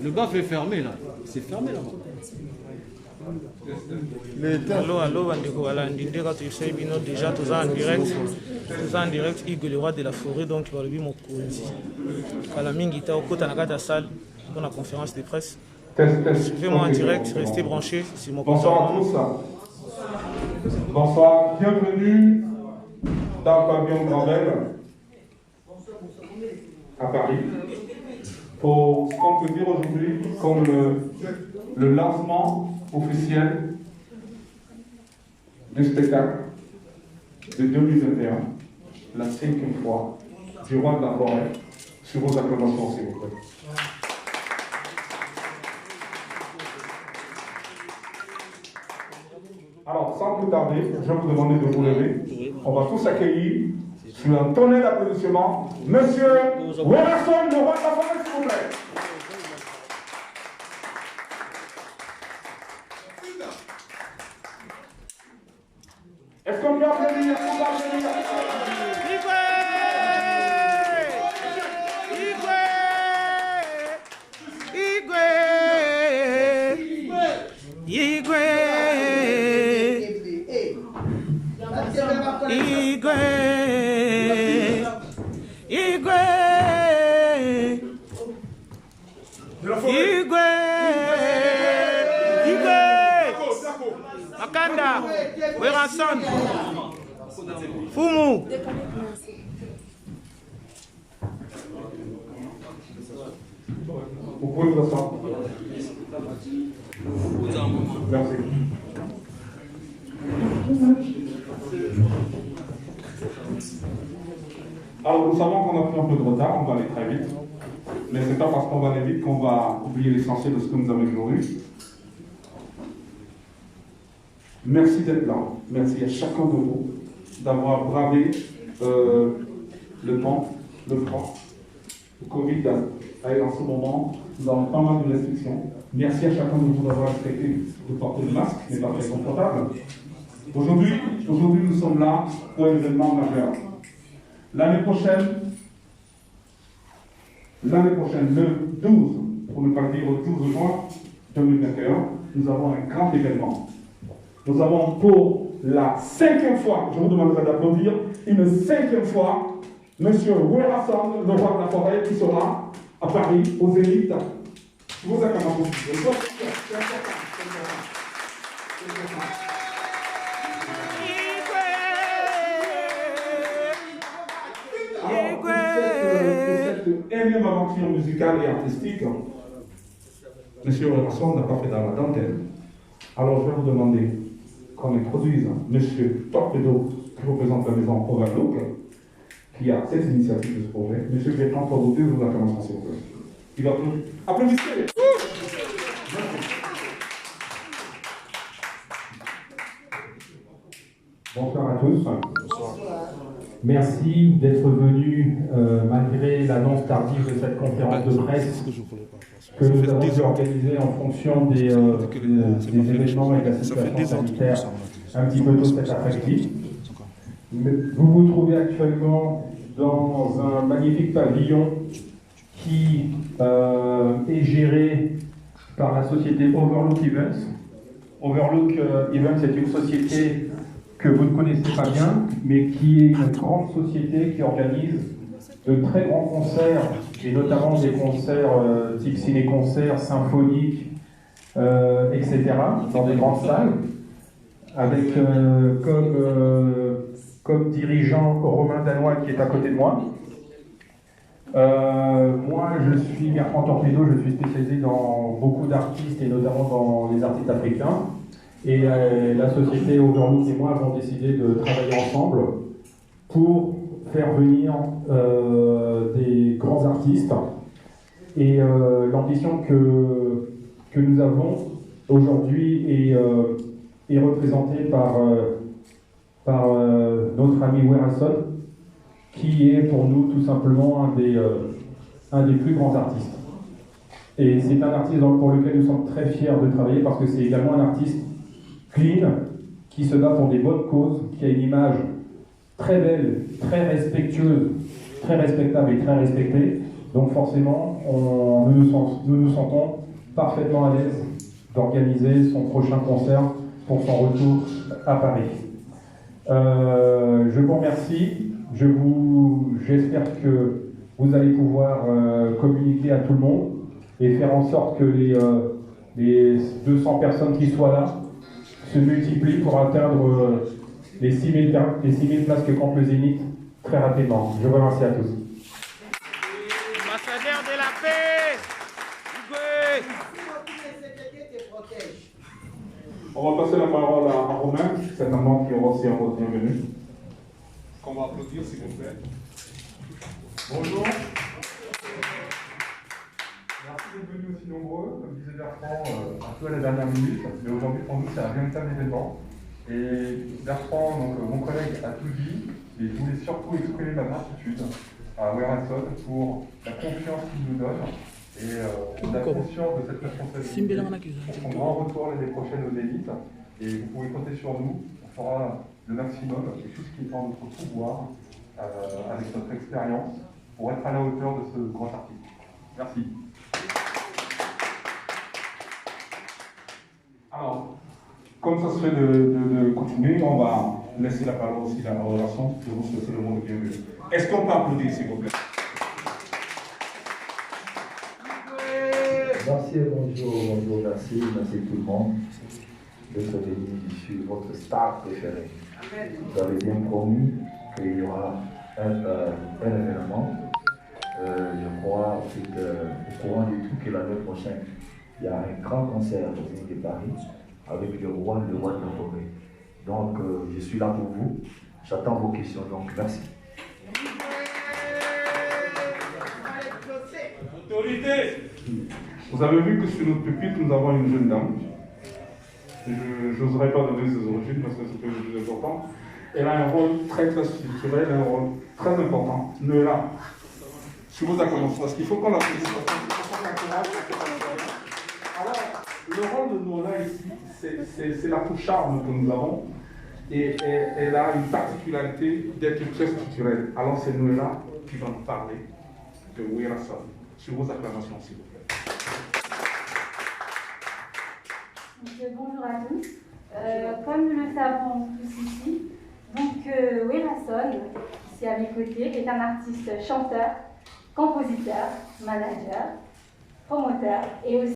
Le baf est fermé là. C'est fermé là-bas. Allô, Bandeko, voilà, Ndindera, tu sais, Bino, déjà, tout en direct, Hugues, le roi de la forêt, donc, il va le vivre mon condi. Kalamingita, au côté de la salle, pour la conférence de presse. Suivez-moi en direct, restez branchés sur mon compte. Bonsoir à tous. Bonsoir, bienvenue dans le pavillon Grand-Bel à Paris pour ce qu'on peut dire aujourd'hui comme le lancement officiel du spectacle de 2021, la 5e fois du roi de la forêt. Sur vos acclamations, s'il vous plaît. Alors, sans plus tarder, je vais vous demander de vous lever. On va tous accueillir sur un tonnerre d'applaudissements Monsieur Werrason, le roi de la forêt, s'il vous plaît. Est-ce qu'on peut applaudir? Makanda, Werrason, Fumu. Vous pouvez vous asseoir. Merci. Alors nous savons qu'on a pris un peu de retard, on va aller très vite. Mais c'est pas parce qu'on va aller vite qu'on va oublier l'essentiel de ce que nous avons vécu. Merci d'être là. Merci à chacun de vous d'avoir bravé le temps, le froid. Le Covid a en ce moment dans pas mal de restrictions. Merci à chacun de vous d'avoir respecté de porter le masque, ce n'est pas très confortable. Aujourd'hui, nous sommes là pour un événement majeur. L'année prochaine, le 12, pour ne pas dire le 12 juin 2021, nous avons un grand événement. Nous avons pour la 5e fois, je vous demanderai d'applaudir, une 5e fois, M. Werrason, le roi de la forêt, qui sera à Paris, aux Zénith. Je vous acclame à vous. C'est important, c'est important. Alors, pour cette énième aventure musicale et artistique, M. Werrason n'a pas fait dans la dentelle. Alors, je vais vous demander qu'on introduise M. Torpedo, qui représente la maison Overlook, qui a cette initiative de ce projet. M. Bertrand Fordoté, vous acclamons s'il vous plaît. Il va applaudissez. Bonsoir à tous. Bonsoir. Merci d'être venus malgré l'annonce tardive de cette conférence de presse que nous avons dû organiser en fonction des événements et de la situation sanitaire un petit peu tôt cet après-midi. Vous vous trouvez actuellement dans un magnifique pavillon qui est géré par la société Overlook Events. Overlook Events est une société que vous ne connaissez pas bien, mais qui est une grande société qui organise de très grands concerts, et notamment des concerts type ciné-concerts, symphoniques, etc., dans des grandes salles, avec comme dirigeant Romain Danois qui est à côté de moi. Moi, je suis Bertrand Torpedo, je suis spécialisé dans beaucoup d'artistes, et notamment dans les artistes africains. Et la société Overlook et moi avons décidé de travailler ensemble pour faire venir des grands artistes. Et l'ambition que nous avons aujourd'hui est représentée par notre ami Werrason, qui est pour nous tout simplement un des plus grands artistes. Et c'est un artiste pour lequel nous sommes très fiers de travailler, parce que c'est également un artiste clean, qui se bat pour des bonnes causes, qui a une image très belle, très respectueuse, très respectable et très respectée. Donc forcément, nous nous sentons parfaitement à l'aise d'organiser son prochain concert pour son retour à Paris. Je vous remercie. J'espère que vous allez pouvoir communiquer à tout le monde et faire en sorte que les 200 personnes qui soient là se multiplient pour atteindre les 6 000 places que compte le Zénith très rapidement. Je vous remercie à tous. Ambassadeur de la paix. On va passer la parole à Romain, certainement qui aura aussi un mot de bienvenue. Qu'on va applaudir, s'il vous plaît. Bonjour. Merci d'être venus aussi nombreux, comme disait Bertrand, un peu à la dernière minute, mais aujourd'hui pour nous c'est un véritable événement. Et Bertrand, donc, mon collègue, a tout dit, et je voulais surtout exprimer ma gratitude à Werason pour la confiance qu'il nous donne et la conscience de cette responsabilité pour son grand retour l'année prochaine au Zénith. Et vous pouvez compter sur nous, on fera le maximum et tout ce qui est en notre pouvoir avec notre expérience pour être à la hauteur de ce grand artiste. Merci. Alors, comme ça se fait de continuer, on va laisser la parole aussi à la relation pour vous souhaiter le mot de bienvenue. Est-ce qu'on peut applaudir, s'il vous plaît? Merci, bonjour, merci tout le monde d'être venu. Je suis votre star préféré. Vous avez bien promis qu'il y aura un événement. Je crois au courant du tout que l'année prochaine, il y a un grand concert au Zénith de Paris avec le roi de la forêt. Donc, je suis là pour vous. J'attends vos questions, donc merci. Autorité. Vous avez vu que sur notre pupitre, nous avons une jeune dame. Je n'oserais pas donner ses origines parce que c'est le plus important. Elle a un rôle très structurel, un rôle très important. Noëlla, je vous accorde parce qu'il faut qu'on la félicite. Alors, le rôle de Noëlla ici, c'est la touche charme que nous avons. Et elle a une particularité d'être très structurelle. Alors, c'est Noëlla qui va nous parler de Werason. Sur vos acclamations, s'il vous plaît. Bonjour à tous. Comme nous le savons tous ici, Werason, ici à mes côtés, est un artiste chanteur, compositeur, manager, promoteur et aussi